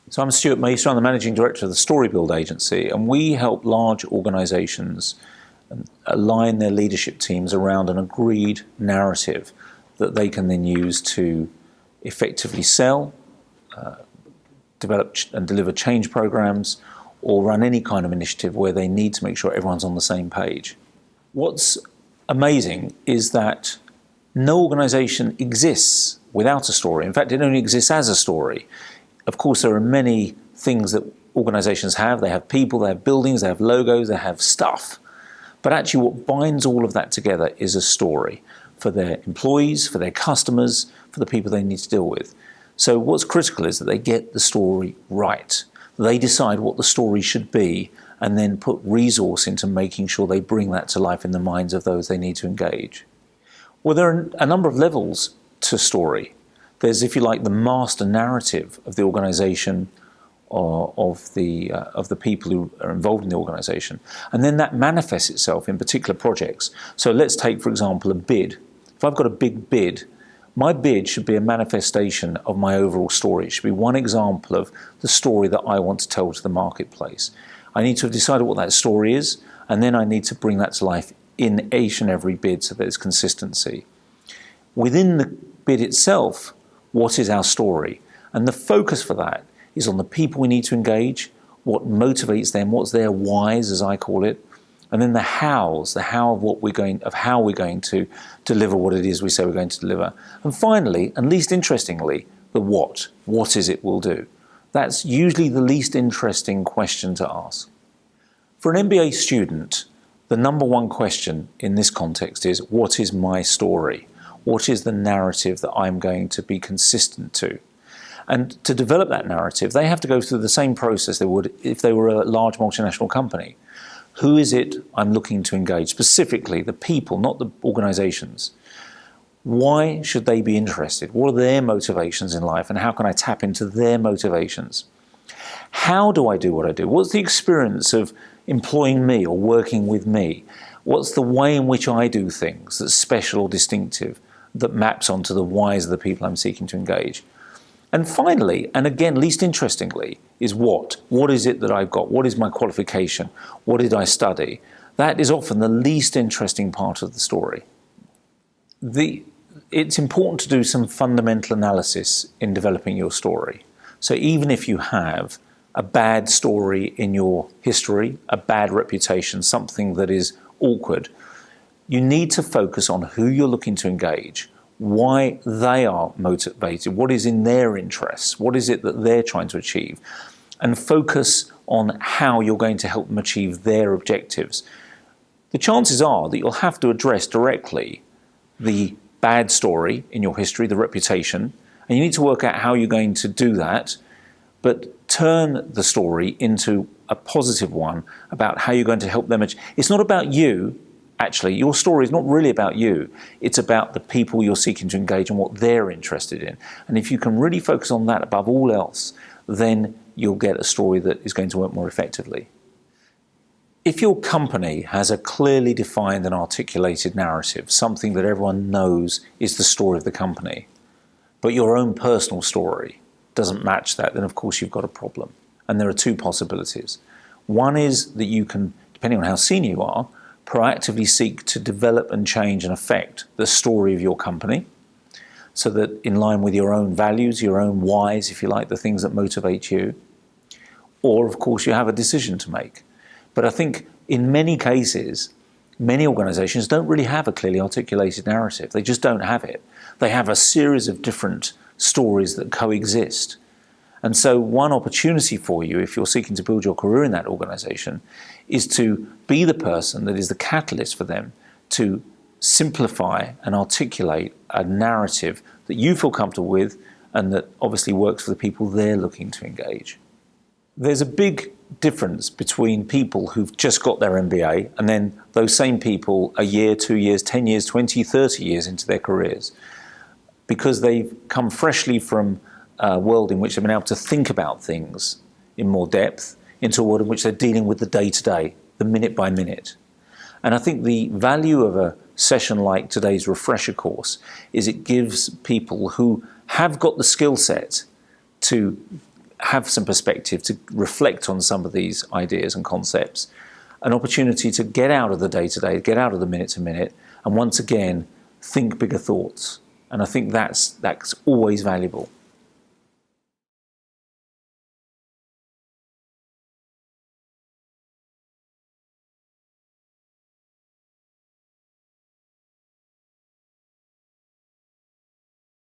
So I'm Stuart Maister, I'm the Managing Director of the StoryBuild Agency, and we help large organisations align their leadership teams around an agreed narrative that they can then use to effectively sell, develop and deliver change programs, or run any kind of initiative where they need to make sure everyone's on the same page. What's amazing is that no organisation exists without a story. In fact, it only exists as a story. Of course, there are many things that organisations have. They have people, they have buildings, they have logos, they have stuff. But actually what binds all of that together is a story for their employees, for their customers, for the people they need to deal with. So what's critical is that they get the story right. They decide what the story should be and then put resource into making sure they bring that to life in the minds of those they need to engage. Well, there are a number of levels to story. There's, if you like, the master narrative of the organisation or of the people who are involved in the organisation. And then that manifests itself in particular projects. So let's take, for example, a bid. If I've got a big bid, my bid should be a manifestation of my overall story. It should be one example of the story that I want to tell to the marketplace. I need to have decided what that story is, and then I need to bring that to life in each and every bid so there's consistency. Within the bid itself, what is our story? And the focus for that is on the people we need to engage, what motivates them, what's their whys, as I call it, and then the hows, the how of how we're going to deliver what it is we say we're going to deliver. And finally, and least interestingly, the what. What is it we'll do? That's usually the least interesting question to ask. For an MBA student, the number one question in this context is, what is my story? What is the narrative that I'm going to be consistent to? And to develop that narrative, they have to go through the same process they would if they were a large multinational company. Who is it I'm looking to engage? Specifically, the people, not the organizations. Why should they be interested? What are their motivations in life, and how can I tap into their motivations? How do I do what I do? What's the experience of employing me or working with me? What's the way in which I do things that's special or distinctive, that maps onto the whys of the people I'm seeking to engage? And finally, and again least interestingly, is what? What is it that I've got? What is my qualification? What did I study? That is often the least interesting part of the story. It's important to do some fundamental analysis in developing your story. So even if you have a bad story in your history, a bad reputation, something that is awkward, you need to focus on who you're looking to engage, why they are motivated, what is in their interests, what is it that they're trying to achieve, and focus on how you're going to help them achieve their objectives. The chances are that you'll have to address directly the bad story in your history, the reputation, and you need to work out how you're going to do that, but turn the story into a positive one about how you're going to help them achieve. It's not about you. Actually, your story is not really about you. It's about the people you're seeking to engage and what they're interested in. And if you can really focus on that above all else, then you'll get a story that is going to work more effectively. If your company has a clearly defined and articulated narrative, something that everyone knows is the story of the company, but your own personal story doesn't match that, then of course you've got a problem. And there are two possibilities. One is that you can, depending on how senior you are, proactively seek to develop and change and affect the story of your company so that in line with your own values, your own whys, if you like, the things that motivate you. Or, of course, you have a decision to make. But I think in many cases, many organizations don't really have a clearly articulated narrative. They just don't have it. They have a series of different stories that coexist. And so one opportunity for you, if you're seeking to build your career in that organization, is to be the person that is the catalyst for them to simplify and articulate a narrative that you feel comfortable with and that obviously works for the people they're looking to engage. There's a big difference between people who've just got their MBA and then those same people a year, 2 years, 10 years, 20, 30 years into their careers, because they've come freshly from a world in which they've been able to think about things in more depth into a world in which they're dealing with the day-to-day, the minute by minute. And I think the value of a session like today's refresher course is it gives people who have got the skill set to have some perspective, to reflect on some of these ideas and concepts, an opportunity to get out of the day-to-day, get out of the minute-to-minute, and once again, think bigger thoughts. And I think that's always valuable.